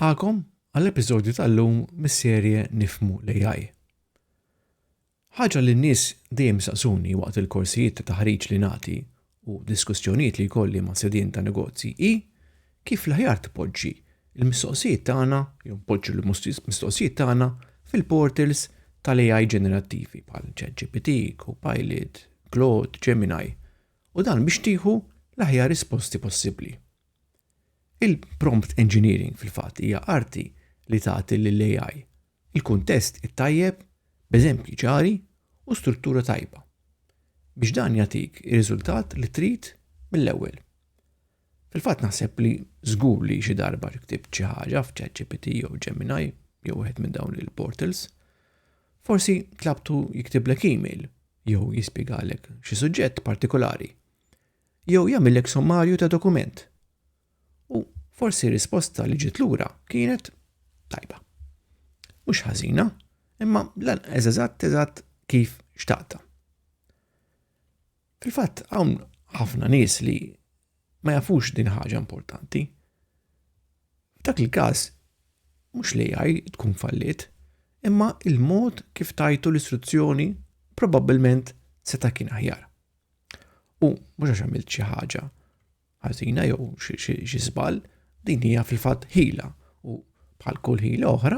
Nilqakom għall-episodju tal-lum mis-serje Nifhmu l-AI. Ħaġa li n-nies dejjem saqsuni waqt il-korsijiet ta' taħriġ li nagħti u diskussjonijiet li jkolli ma' sedien ta' negozji hi kif l-aħjar tpoġġi il-mistoqsijiet tagħna jew npoġġu l-mistoqsijiet tagħna fil-portals tal-AI ġenerattivi bħal ChatGPT, Copilot, Claude, Gemini u dan biex tieħu l-aħjar risposti possibbli. Il-prompt engineering fil-fatt hija arti li tagħti lill-AI il-kuntest ittajjeb b'eżempji ċari u struttura tajba biex dan jagħtik ir-riżultat li trid mill-ewwel. Fil-fatt naħseb li żgur li xi darba ktibt xi ħaġa f'ChatGPT jew Gemini jew wieħed minn dawn il-portals, forsi tlabtu jiktiblek email jew jispjegalek xi suġġett partikolari jew jagħmilek sommarju ta' dokument. U forsi risposta li ġiet lura kienet tajba. Mhux ħażina, imma lanqas eżatt kif xtaqta. Fil-fatt hawn ħafna nies li ma jafux din ħaġa importanti. F'dak il-każ mhux l-AI tkun falliet, imma il-mod kif tajtu l-istruzzjoni probabbilment seta' kien aħjar. U mhux għax għamilt xi ħaġa ħażina jew xi żball, din hija fil-fatt ħila u bħal kull ħila oħra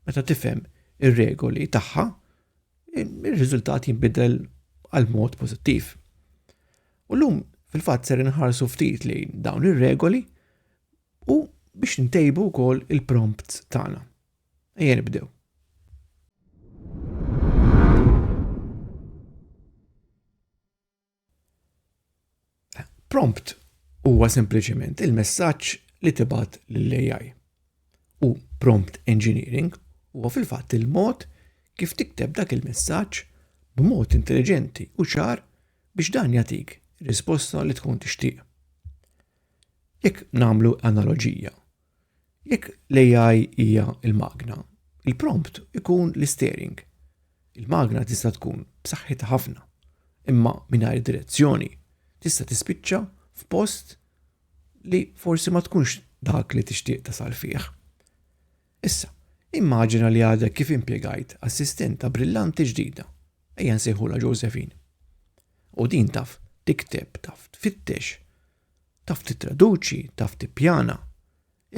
meta tifhem ir-regoli tagħha ir-riżultat jinbidel għal mod pożittiv. U llum fil-fatt ser inħarsu ftit lejn dawn ir-regoli u biex ntejbu wkoll il-prompts tagħna. Ejja nibdew. Prompt huwa sempliċement il-messaġġ li tibgħat lill-AI. U prompt engineering huwa fil-fatt il-mod kif tikteb dak il-messaġġ b'mod intelligenti u ċar biex dan jagħtik risposta li tkun tixtieq. Jekk nagħmlu analoġija. Jekk l-AI hija il-magna, il-prompt ikun l-steering. Il-magna tista' tkun b'saħħitha ħafna, imma mingħajr direzzjoni tista' tispiċċa f'post li forsi ma tkunx dak li tixtieq tasal fih. Issa, immaġina li għadek kif impjegajt assistenta brillanti ġdida, ejja nsejħula Josephine. U din taf tikteb, taf tfittex, taf titraduċi, taf tippjana,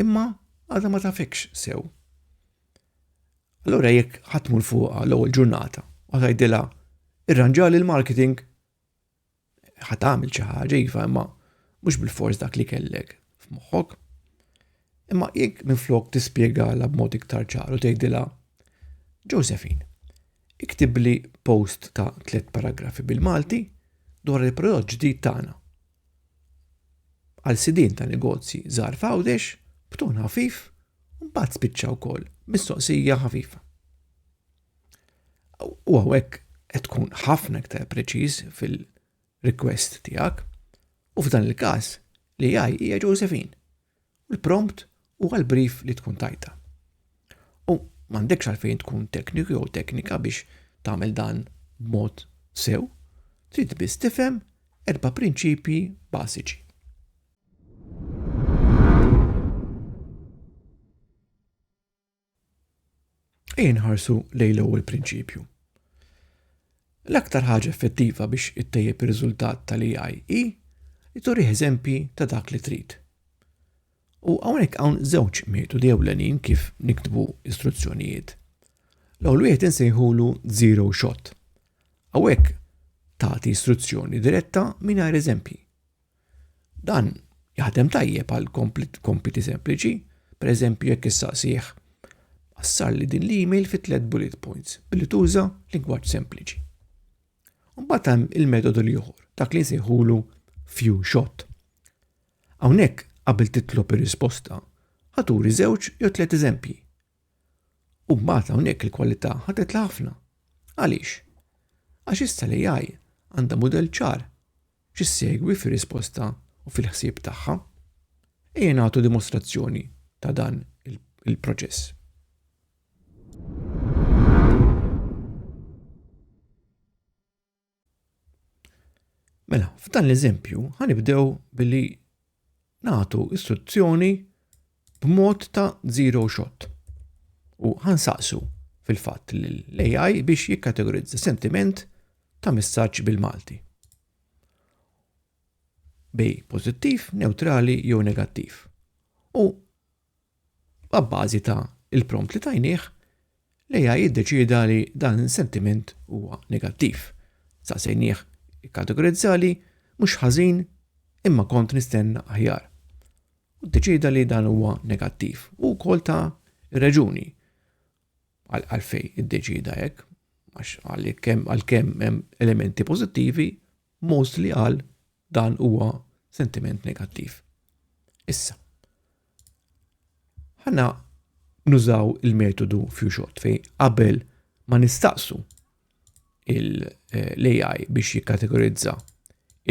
imma għadha ma tafekx sew. Allura jekk ħatmur fuqha l-ewwel ġurnata u tgħidilha irranġali l-marketing, ħatamil xi ħaġa iva imma mhux bil-fors dak li kellek f'moħħok. Imma jekk minflok tispjegala b'mod iktar ċar u tgħidilha Josephine, iktibli post ta' 3 paragrafi bil-Malti dwar il-prodott ġdid tagħna. Għal sidien ta' negozji żgħar f'Għawdex b'ton ħafif u mbagħad spiċċa wkoll mistoqsija ħafifa. U hawnhekk qed tkun ħafna iktar preċiż fil-request tiegħek. U f'dan il-każ l-AI hija Josephine. U l-prompt huwa l-brief li tkun tajta. U m'għandekx għalfejn tkun tekniku jew teknika biex tagħmel dan b'mod sew, trid biss tifhem 4 prinċipji bażiċi. Ejja nħarsu lejn l-ewwel prinċipju. L-aktar ħaġa effettiva biex ittejjeb ir-riżultat tal-AI hi li turih eżempji ta' dak li trid. U hawnhekk hawn żewġ metodi ewlenin kif niktbu istruzzjonijiet. L-ewwel wieħed insejħulu zero shot. Hawnhekk tagħti istruzzjoni diretta mingħajr eżempji. Dan jaħdem tajjeb għal kompiti sempliċi, pereżempju jekk issaqsih qassar li din l-email fi 3 bullet points billi tuża lingwaġġ sempliċi. Mbagħad hemm il-metodu ieħor, dak li nsejħulu few shot. Hawnhekk qabel titlob ir-risposta ħaturi 2 jew 3 eżempji. U mbagħad hawnhekk il-kwalità ħadetla ħafna. Għaliex? Għax issa l-AI għandha mudell ċar x'issegwi fir-risposta u fil-ħsieb tagħha. Ejja nagħtu dimostrazzjoni ta' dan il-proċess. Mela, f'dan l-eżempju ħanibdew billi nagħtu istruzzjoni b'mod ta' zero shot. U ħansaqsu fil-fatt l-AI biex jikkategorizza sentiment ta' messaġġ bil-Malti. Bej pożittiv, neutrali jew negattiv. U b'bażi ta' il-prompt li tajnieh, l-AI jiddeċida li dan il-sentiment huwa negattiv. Saqsejnieh ikkategorizza li mhux ħażin imma kont nistenna aħjar. U ddeċida li dan huwa negattiv u wkoll ta' raġuni għalfej iddeċida hekk għalkemm hemm elementi pożittivi mostly għal dan huwa sentiment negattiv. Issa. Ħanna nużaw il-metodu few-shot fej qabel ma nistaqsu l-AI biex jikkategorizza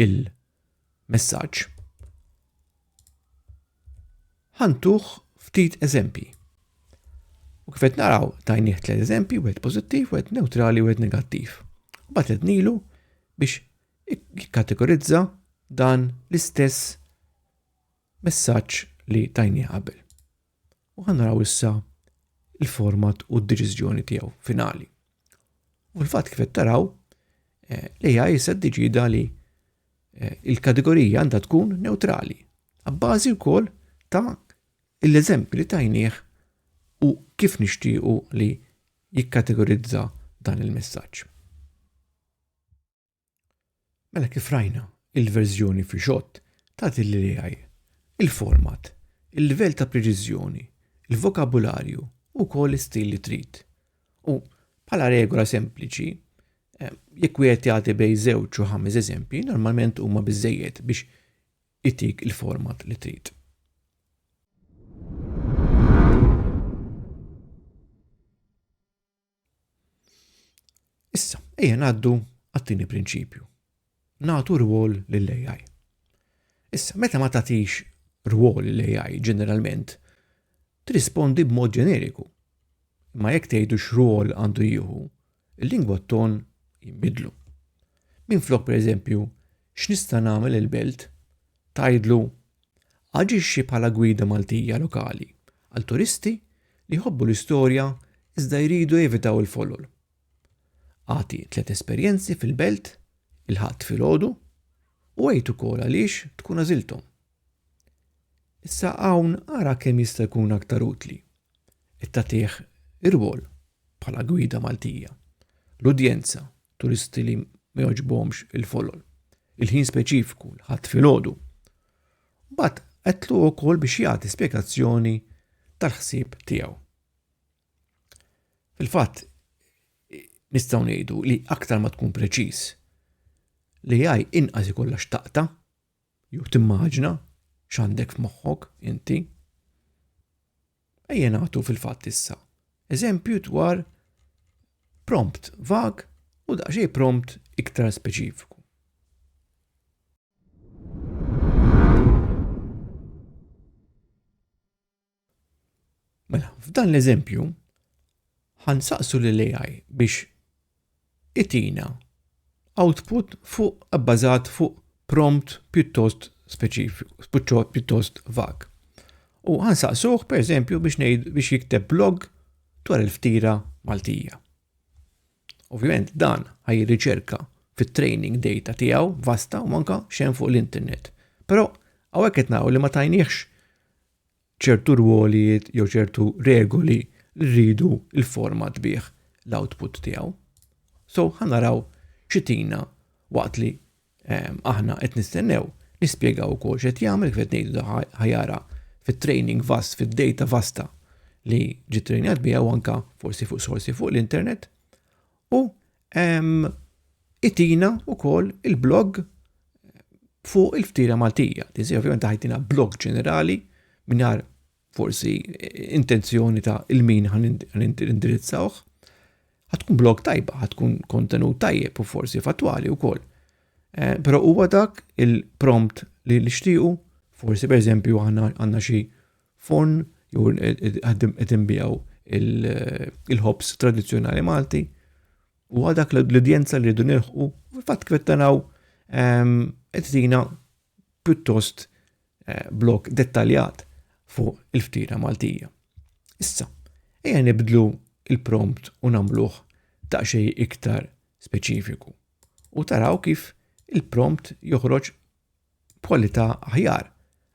il-messaġġ ħantuh ftit eżempji. U kif qed naraw tajnieh 3 eżempji, wieħed pożittiv, wieħed neutrali, wieħed negattiv. U bagħad qed nilu biex jikkategorizza dan l-istess messaġġ li tajnieh qabel. U ħannaraw issa il-format u d-deċiżjoni tiegħu finali. U l-fatt kif qed taraw l-AI issa ddeċida li il-kategorija għandha tkun neutrali, abbażi wkoll ta' l-eżempji li tajnieh u kif nixtiequ li jikkategorizza dan il-messaġġ. Mela kif rajna il-verżjoni few-shot tagħti l-AI il-format, il-livell ta' preċiżjoni, il-vokabularju u wkoll l-istil li trid. U bħala regola sempliċi, jekk wieħed jagħti bejn 2 u 5 eżempji, normalment huma biżżejjed biex itik il-format li trid. Issa, ejja ngħaddu għat-tieni prinċipju. Nagħtu rwol lill-AI. Issa, meta ma tagħtix rwol lill-AI ġeneralment, tirrispondi b'mod ġeneriku. Imma jekk tgħidu x'rwol għandu jieħu, il-lingwa ton jinbidlu. Minflok pereżempju x'nista' nagħmel il-belt tgħidlu aġixxi bħala gwida Maltija lokali għal turisti li jħobbu l-istorja iżda jridu jevitaw il-folol. Għati 3 esperjenzi fil-belt, il-ħadd filgħodu u għejt ukoll għaliex tkun għażilthom. Issa hawn ara kemm jista' jkun aktar utli. Tagħtih ir-rwol bħala gwida Maltija. L-udjenza, turisti li ma jogħġbhomx il-folol. Il-ħin speċifiku l-ħadd filgħodu. Mbagħad qedtlu wkoll biex jagħti spjegazzjoni tal-ħsieb tiegħu. Fil-fatt nistgħu ngħidu li aktar ma tkun preċiż li AI inqas ikollha xtaqta jew timmaġna x'għandek f'moħħok inti. Ejja nagħtu fil-fatt issa eżempju dwar prompt vag u daqsxejn prompt iktar speċifiku. Mela, f'dan l-eżempju ħansaqsu lill-AI biex itina output bbażat fuq prompt pjuttost speċifiku, pjuttost vag. U ħansaqsuh pereżempju biex jikteb blog dwar il-ftira Maltija. Ovvjament dan ħajriċerka fit-training data tiegħu vasta u manka xejn fuq l-internet. Però hawnhekk qed naraw li ma tajniex ċertu rwolijiet jew ċertu regoli li rridu il-format bih l-output tiegħu. So ħanaraw xitina waqt li aħna qed nistennew nispjegaw ukoll x'qed jagħmel kif qed ngħidu ħajara fit-training vast, fit-data vasta li ġiet trejnjat biha u anke forsi fuq sorsi fuq l-internet. U itina wkoll il-blog fuq il-ftira Maltija. Tiżi ovvjament ħajtina blog ġenerali mingħajr forsi intenzjoni ta' il-min ħan-indirizzawh. Ħatkun blog tajba, ħatkun kontenut tajjeb u forsi fatwali wkoll. Però huwa dak il-prompt li nixtiequ, forsi pereżempju għandna xi forn jew qed inbiegħu il-ħobs tradizzjonali Malti, u dak l-udjenza li rridu nilħqu, fil-fatt kif qed taraw qed tina pjuttost blog dettaljat fuq il-ftiera Maltija. Issa, ejja nibdlu il-prompt u nagħmluh daqsxejn iktar speċifiku u taraw kif il-prompt joħroġ b'kwalità aħjar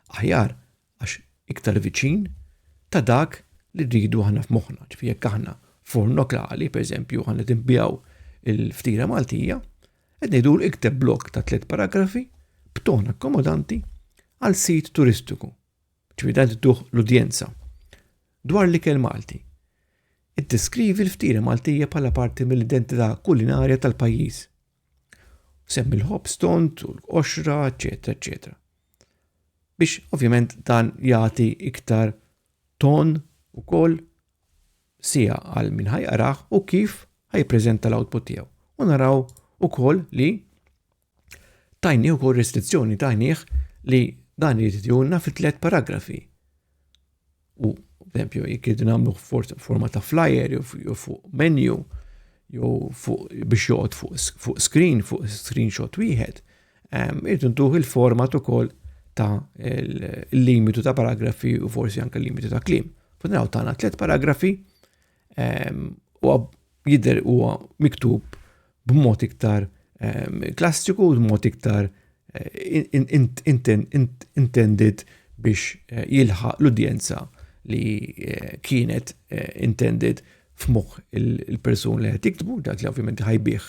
għax iktar viċin ta' dak li rridu aħna f'moħħna. Ġifieri jekk aħna forn lokali, pereżempju aħna tinbjaw il-ftiera Maltija, qed ngħidulu ikteb blok ta' 3 paragrafi b'ton akkomodanti għal sit turistiku. Ġifieri dan tituh l-udjenza dwar l-ikel Malti. Iddeskrivi l-ftiera Maltija bħala parti mill-identità kulinarja tal-pajjiż. Semmi l-ħobstont u l-qoxra, eċetera, eċetera. Biex ovvjament dan jagħti iktar ton ukoll sija għal min ħajqarah u kif ħajpreżenta l-output tiegħu. U naraw ukoll li tajni ukoll restrizzjoni tajnih li dan jitjunna fi 3 paragrafi. U eżempju, jekk irridu nagħmlu forma ta' flyer jew fuq menu jew biex joqgħod fuq screenshot wieħed, irridu ntuħ il-format ukoll ta' il-limitu ta' paragrafi u forsi anke l-limitu ta' kliem. F'naraw tagħna 3 paragrafi u jidher huwa miktub b'mod iktar klassiku u b'mod iktar intended biex jilħaq l-udjenza li kienet intended f'moħħ il-persun li qed jiktbu, dak li ovvjament ħajbih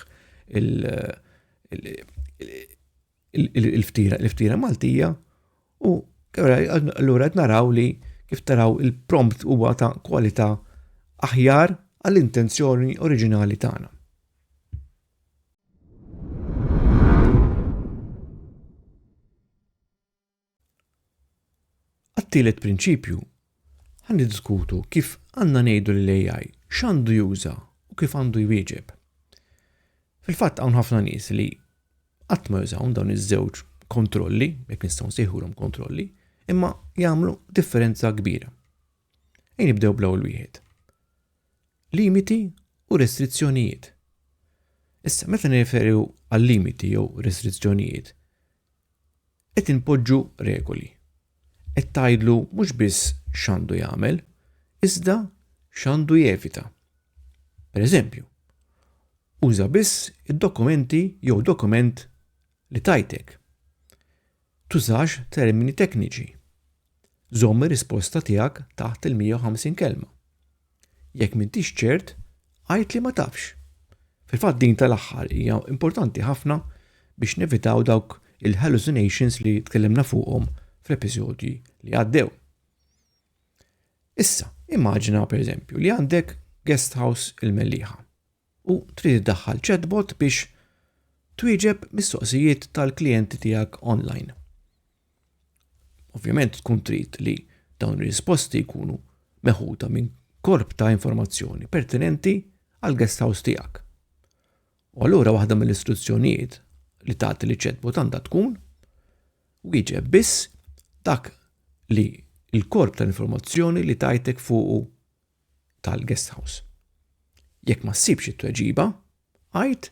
il-ftiera Maltija u allura qed naraw li kif taraw il-prompt huwa ta' kwalità aħjar għall-intenzjoni oriġinali tagħna. Għat-tielet prinċipju ħannidiskutu kif għandna ngħidu lill-AI x'għandu juża u kif għandu jwieġeb. Fil-fatt hawn ħafna nies li qatt ma jużaw dawn iż-żewġ kontrolli, jekk nistgħu nsejħulhom kontrolli, imma jagħmlu differenza kbira. Nibdew bl-ewwel wieħed. Limiti u restrizzjonijiet. Issa meta nirreferu għal limiti jew restrizzjonijiet, qed inpoġġu regoli. Qed tgħidlu mhux biss x'għandu jagħmel, iżda x'għandu jevita. Pereżempju, uża biss id-dokumenti jew dokument li tajtek. Tużax termini tekniċi. Żomm ir-risposta tiegħek taħt il-150 kelma. Jekk m'intix ċert, għid li ma tafx. Fil-fatt din tal-aħħar hija importanti ħafna biex nevitaw dawk il-hallucinations li tkellimna fuqhom fl-episodji li għaddew. Issa, immaġina pereżempju li għandek guest house il-Mellieħa u trid iddaħħal chatbot biex twieġeb mistoqsijiet tal-klijenti tiegħek online. Ovvjament tkun trid li dawn ir-risposti jkunu meħuda minn korp ta' informazzjoni pertinenti għal guest house tiegħek. U allura waħda mill-istruzzjonijiet li tagħti li chatbot għandha tkun wieġeb biss dak li l-korp tal-informazzjoni li tajtek fuqu tal-guest house. Jekk ma ssibx it-tweġiba, għid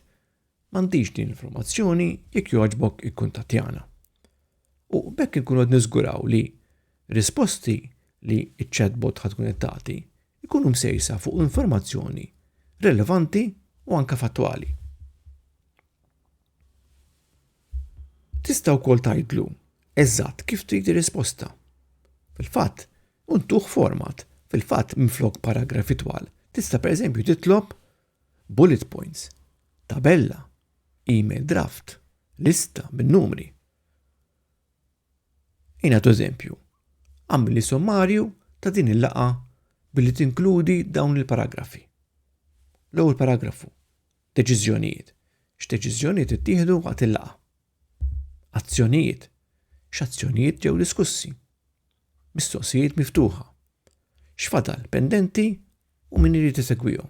m'għandix din l-informazzjoni jekk jogħġbok ikkuntattjana. U bekk inkunu qed niżguraw li risposti li ċ-chatbot ħad tkun qed tagħti ikunu msejsa fuq informazzjoni relevanti u anke fattwali. Tista' wkoll tgħidlu eżatt kif trid ir-risposta. Fil-fatt, untuħ format, fil-fatt minflok paragrafi twal, tista' pereżempju titlob bullet points, tabella, email draft, lista bin-numri. Ingħatu eżempju, għamli sommarju ta' din il-laqgħa billi tinkludi dawn il-paragrafi. L-ewwel paragrafu, deċiżjonijiet. X'deċiżjonijiet ittieħdu waqt il-laqgħa? Azzjonijiet. X'azzjonijiet ġew diskussi? Mistoqsijiet miftuħa. X'fadal pendenti u min irid isegwihom.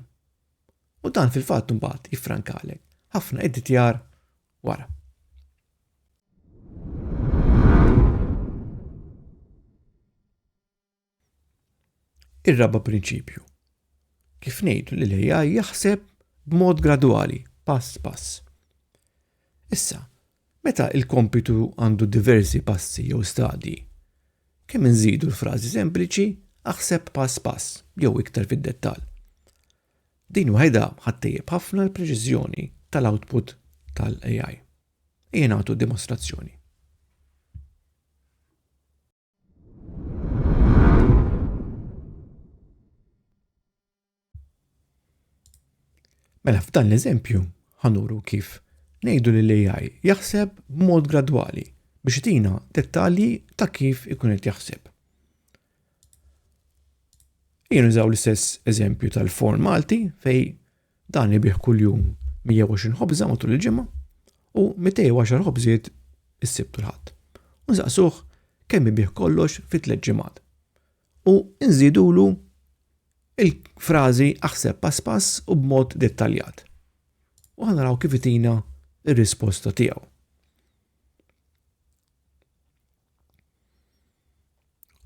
U dan fil-fatt imbagħad jiffrankalek ħafna editjar wara. Ir-raba' prinċipju. Kif ngħidu li l-AI jaħseb b'mod gradwali, pass pass. Issa, meta il-kompitu għandu diversi passi jew stadji, kemm inżidu l-frażi sempliċi aħseb pass pass jew iktar fid-dettall. Din waħda ħattejjeb ħafna l-preċiżjoni tal-output tal-AI. Ejja nagħtu dimostrazzjoni. Mela f'dan l-eżempju ħanuru kif ngħidu lill-AI jaħseb b'mod gradwali biex itina dettalji ta' kif ikun qed jaħseb. Jien nużaw l-istess eżempju tal-forn Malti fej dan ibih kuljum 120 ħobża matul il-ġimgħa u 210 ħobżiet is-sibt u l-ħadd. U nsaqsuh kemm ibih kollox fi 3 ġimgħat. U nżidulu il-frażi aħseb pass pass u b'mod dettaljat. U ħanaraw kif itina ir-risposta tiegħu.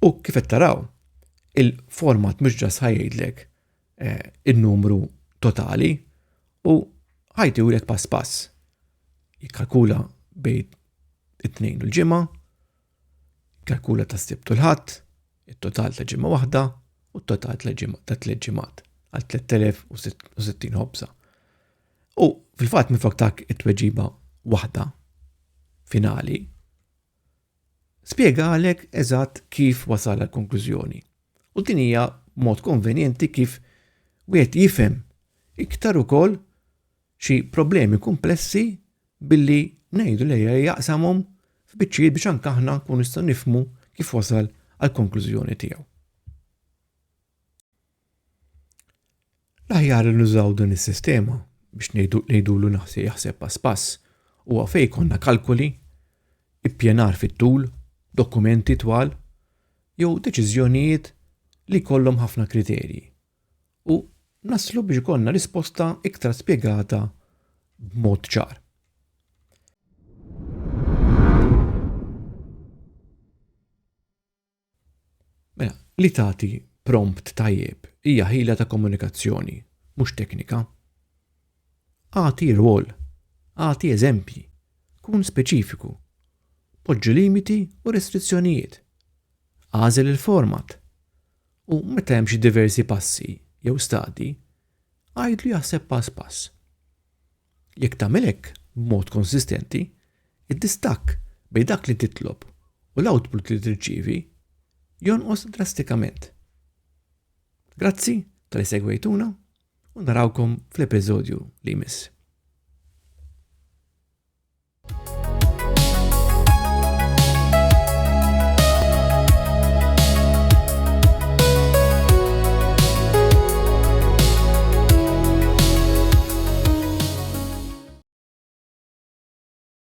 U kif qed taraw, il-format mhux ġas ħajdlek in-numru totali u ħajtiwlek pass pass. Jikkalkula bejn it-tnejn u l-ġimgħa, jikkalkula tas-sibt u l-ħadd, it-total ta' ġimgħa waħda u t-total ta' 3 ġimgħat għal 3060 ħobża. U fil-fatt mifoktak it-tweġiba waħda finali spjega għalek eżatt kif wasal għall-konklużjoni. U din hija mod konvenjenti kif wieħed jifhem iktar ukoll xi problemi komplessi billi ngħidu lejha jaqsamhom f'biċċiet biex anke aħna nkunu nistgħu nifhmu kif wasal għall-konklużjoni tiegħu. L-aħjar li nużaw din is-sistema biex ngħidulu jaħseb pass pass huwa fejn konna kalkoli, ippjanar fit-tul, dokumenti twal, jew deċiżjonijiet li jkollhom ħafna kriterji. U naslu biex ikollna risposta iktar spjegata b'mod ċar. Mela, li tagħti prompt tajjeb hija ħila ta' komunikazzjoni, mhux teknika. Għati rwol, għati eżempji, kun speċifiku, poġġi limiti u restrizzjonijiet, għażel il-format u meta hemm xi diversi passi jew stadji, għajdlu jaħseb pass pass. Jekk tagħmel hekk b'mod konsistenti, id-distakk bejn dak li titlob u l-output li tirċievi jonqos drastikament. Grazzi tal-li segwejtuna u narawkom fl-episodju li jmiss.